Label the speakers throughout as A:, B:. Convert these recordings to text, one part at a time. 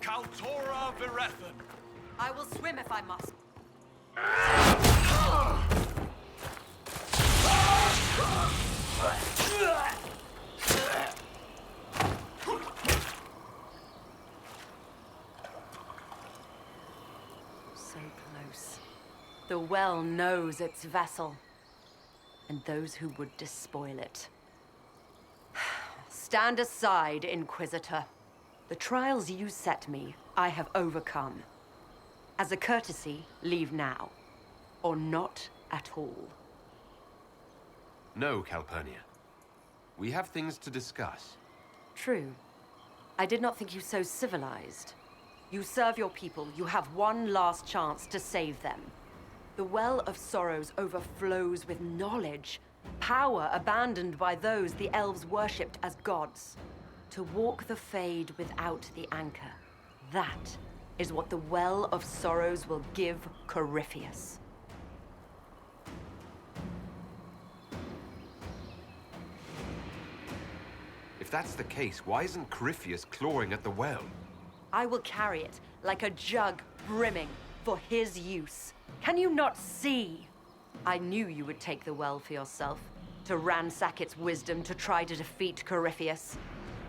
A: Caltora Virethan.
B: I will swim if I must. So close. The well knows its vessel, and those who would despoil it. Stand aside, Inquisitor. The trials you set me, I have overcome. As a courtesy, leave now. Or not at all.
C: No, Calpernia. We have things to discuss.
B: True. I did not think you so civilized. You serve your people. You have one last chance to save them. The Well of Sorrows overflows with knowledge. Power abandoned by those the elves worshipped as gods. To walk the Fade without the anchor. That is what the Well of Sorrows will give Corypheus.
C: If that's the case, why isn't Corypheus clawing at the well?
B: I will carry it like a jug brimming for his use. Can you not see? I knew you would take the well for yourself, to ransack its wisdom to try to defeat Corypheus.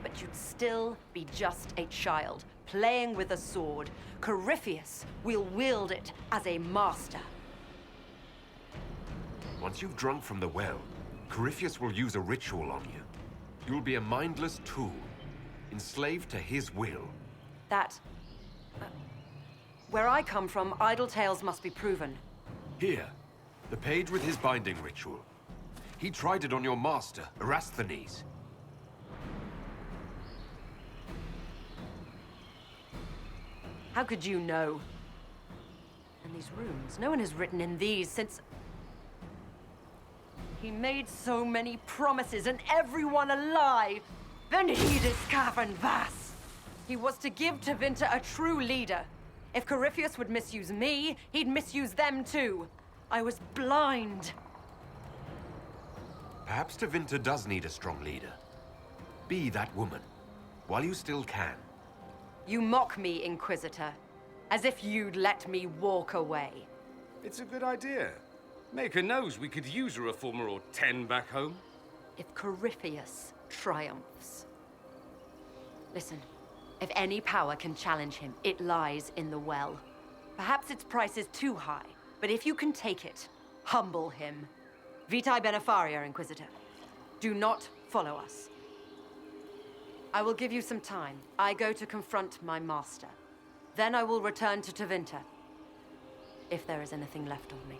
B: But you'd still be just a child, playing with a sword. Corypheus will wield it as a master.
C: Once you've drunk from the well, Corypheus will use a ritual on you. You'll be a mindless tool, enslaved to his will.
B: Where I come from, idle tales must be proven.
C: Here, the page with his binding ritual. He tried it on your master, Erasthenes.
B: How could you know? And these runes, no one has written in these since... He made so many promises, and everyone a lie. Then he discovered Vas. He was to give Tevinter a true leader. If Corypheus would misuse me, he'd misuse them too. I was blind.
C: Perhaps Tevinter does need a strong leader. Be that woman, while you still can.
B: You mock me, Inquisitor, as if you'd let me walk away.
D: It's a good idea. Maker knows we could use a reformer or 10 back home.
B: If Corypheus triumphs. Listen, if any power can challenge him, it lies in the well. Perhaps its price is too high, but if you can take it, humble him. Vitae Benefaria, Inquisitor. Do not follow us. I will give you some time. I go to confront my master. Then I will return to Tevinter, if there is anything left of me.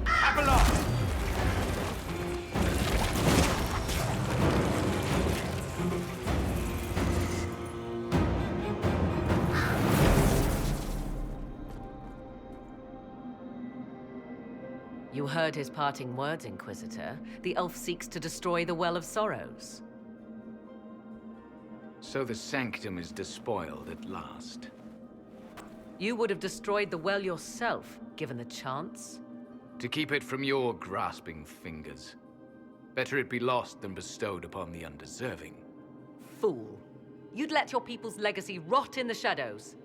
C: Abeloth!
E: You heard his parting words, Inquisitor. The elf seeks to destroy the Well of Sorrows.
F: So the Sanctum is despoiled at last.
E: You would have destroyed the well yourself, given the chance.
F: To keep it from your grasping fingers. Better it be lost than bestowed upon the undeserving.
E: Fool. You'd let your people's legacy rot in the shadows.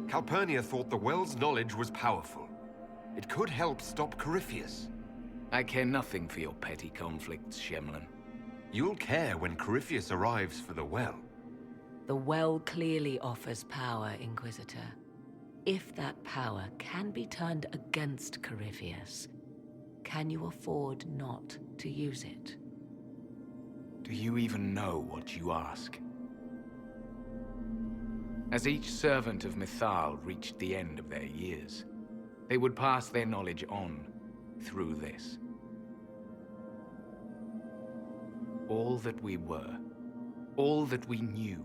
C: Calpernia thought the well's knowledge was powerful. It could help stop Corypheus.
F: I care nothing for your petty conflicts, Shemlin.
C: You'll care when Corypheus arrives for the well.
E: The well clearly offers power, Inquisitor. If that power can be turned against Corypheus, can you afford not to use it?
F: Do you even know what you ask? As each servant of Mythal reached the end of their years, they would pass their knowledge on through this. All that we were, all that we knew,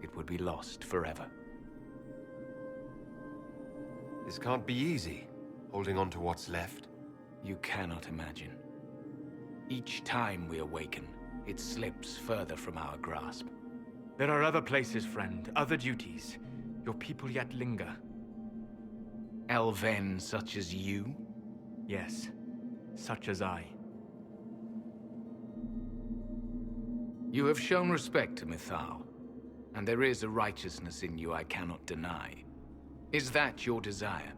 F: it would be lost forever.
C: This can't be easy, holding on to what's left.
F: You cannot imagine. Each time we awaken, it slips further from our grasp.
A: There are other places, friend, other duties. Your people yet linger.
F: Elven such as you?
G: Yes, such as I.
F: You have shown respect to Mithal, and there is a righteousness in you I cannot deny. Is that your desire?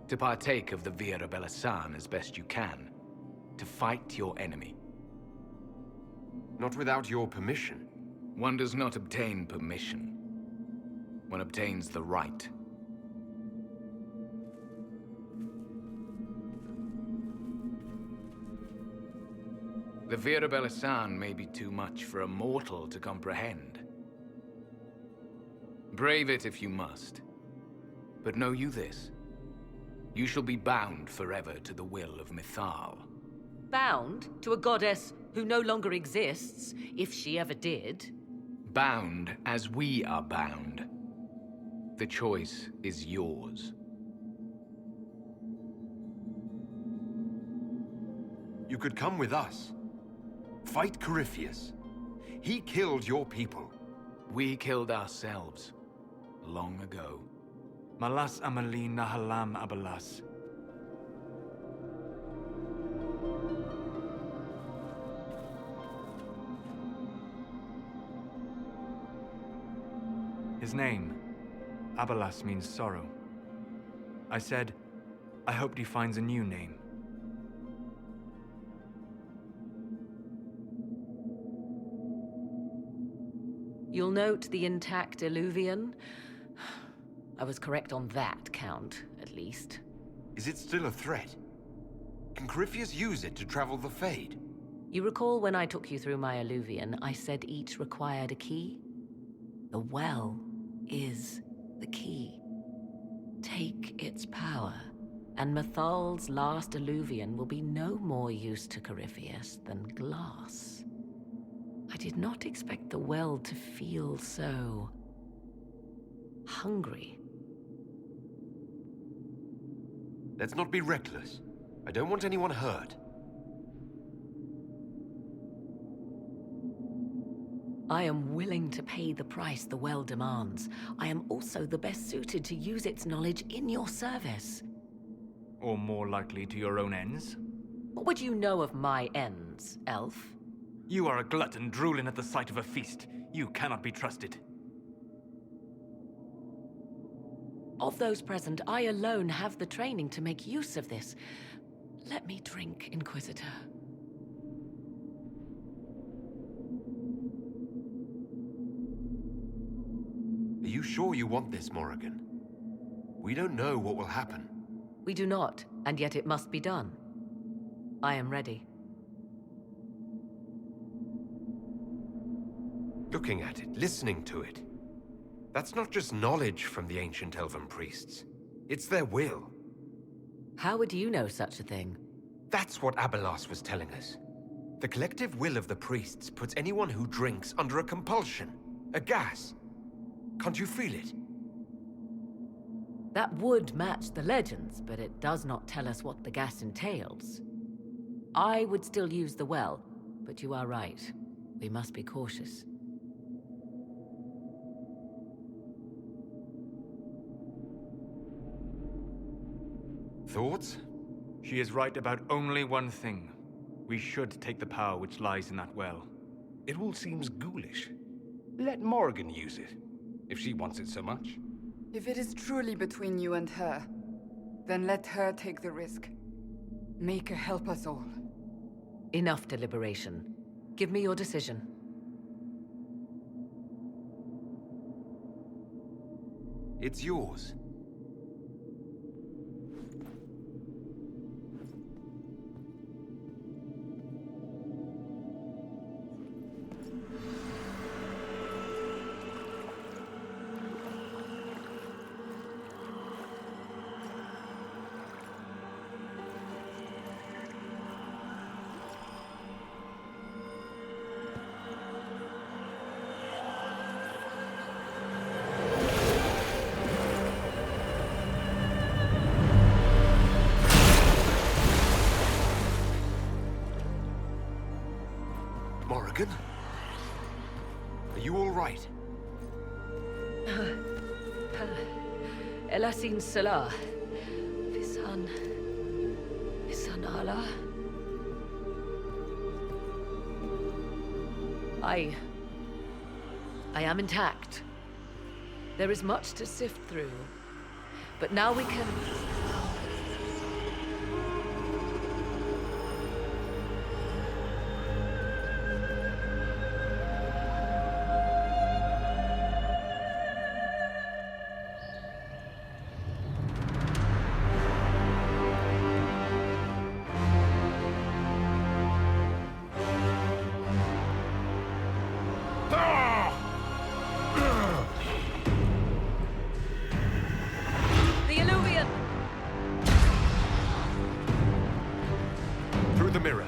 F: To partake of the Vira Belasan as best you can? To fight your enemy?
C: Not without your permission.
F: One does not obtain permission. One obtains the right. The Vira Belasan may be too much for a mortal to comprehend. Brave it if you must. But know you this. You shall be bound forever to the will of Mithal.
E: Bound to a goddess who no longer exists, if she ever did.
F: Bound as we are bound. The choice is yours.
C: You could come with us. Fight Corypheus. He killed your people.
F: We killed ourselves. Long ago.
G: Malas amali nahalam abalas. His name, Abalas, means sorrow. I said, I hoped he finds a new name.
E: You'll note the intact Illuvian. I was correct on that count, at least.
C: Is it still a threat? Can Corypheus use it to travel the Fade?
E: You recall when I took you through my Illuvian, I said each required a key? The well is the key. Take its power, and Mithal's last Illuvian will be no more use to Corypheus than glass. I did not expect the well to feel so hungry.
C: Let's not be reckless. I don't want anyone hurt.
E: I am willing to pay the price the well demands. I am also the best suited to use its knowledge in your service.
G: Or more likely to your own ends?
E: What would you know of my ends, elf?
G: You are a glutton drooling at the sight of a feast. You cannot be trusted.
E: Of those present, I alone have the training to make use of this. Let me drink, Inquisitor.
C: Are you sure you want this, Morrigan? We don't know what will happen.
E: We do not, and yet it must be done. I am ready.
C: Looking at it, listening to it. That's not just knowledge from the ancient elven priests. It's their will.
E: How would you know such a thing?
C: That's what Abelas was telling us. The collective will of the priests puts anyone who drinks under a compulsion, a gas. Can't you feel it?
E: That would match the legends, but it does not tell us what the gas entails. I would still use the well, but you are right. We must be cautious.
C: Thoughts?
G: She is right about only one thing. We should take the power which lies in that well.
D: It all seems ghoulish. Let Morrigan use it, if she wants it so much.
H: If it is truly between you and her, then let her take the risk. Make her help us all.
E: Enough deliberation. Give me your decision.
C: It's yours. Morrigan? Are you all right?
E: Elasin Salah. Valhalla. I am intact. There is much to sift through, but now we can... The Illuvian!
C: Through the mirror.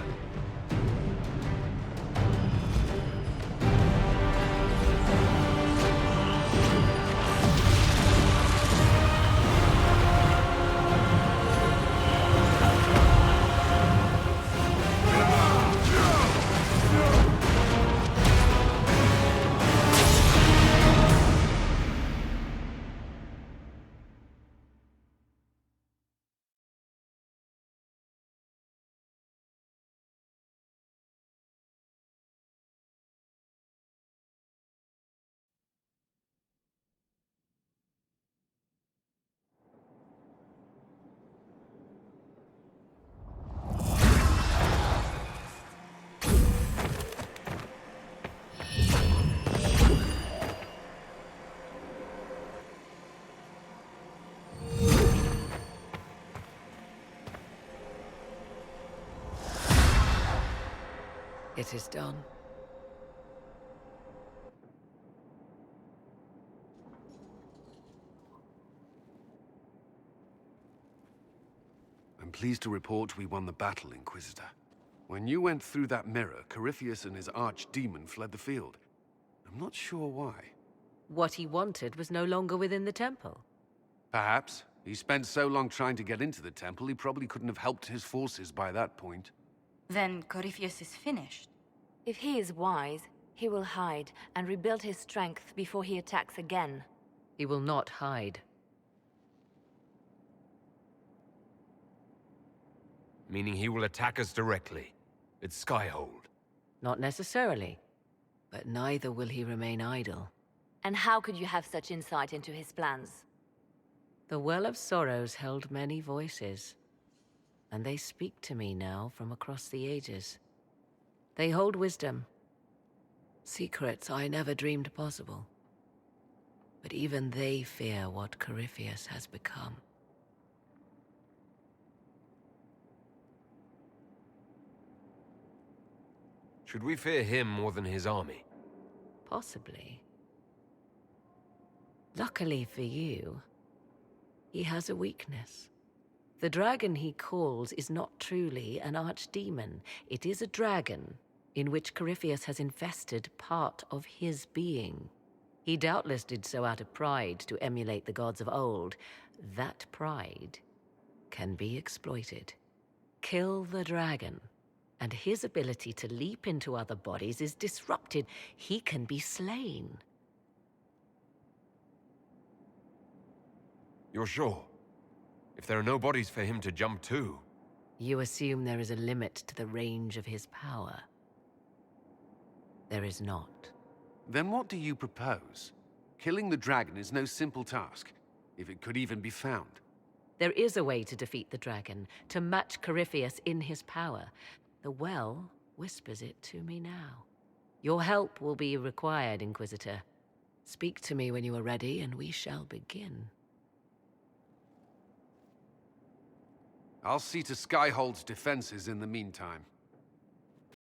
E: It is done.
D: I'm pleased to report we won the battle, Inquisitor. When you went through that mirror, Corypheus and his archdemon fled the field. I'm not sure why.
E: What he wanted was no longer within the temple.
D: Perhaps. He spent so long trying to get into the temple, he probably couldn't have helped his forces by that point.
I: Then Corypheus is finished.
J: If he is wise, he will hide and rebuild his strength before he attacks again.
E: He will not hide.
C: Meaning he will attack us directly. It's Skyhold.
E: Not necessarily. But neither will he remain idle.
J: And how could you have such insight into his plans?
E: The Well of Sorrows held many voices, and they speak to me now from across the ages. They hold wisdom, secrets I never dreamed possible. But even they fear what Corypheus has become.
C: Should we fear him more than his army?
E: Possibly. Luckily for you, he has a weakness. The dragon he calls is not truly an archdemon. It is a dragon in which Corypheus has infested part of his being. He doubtless did so out of pride to emulate the gods of old. That pride can be exploited. Kill the dragon, and his ability to leap into other bodies is disrupted. He can be slain.
C: You're sure? If there are no bodies for him to jump to...
E: You assume there is a limit to the range of his power. There is not.
D: Then what do you propose? Killing the dragon is no simple task, if it could even be found.
E: There is a way to defeat the dragon, to match Corypheus in his power. The well whispers it to me now. Your help will be required, Inquisitor. Speak to me when you are ready, and we shall begin.
D: I'll see to Skyhold's defenses in the meantime.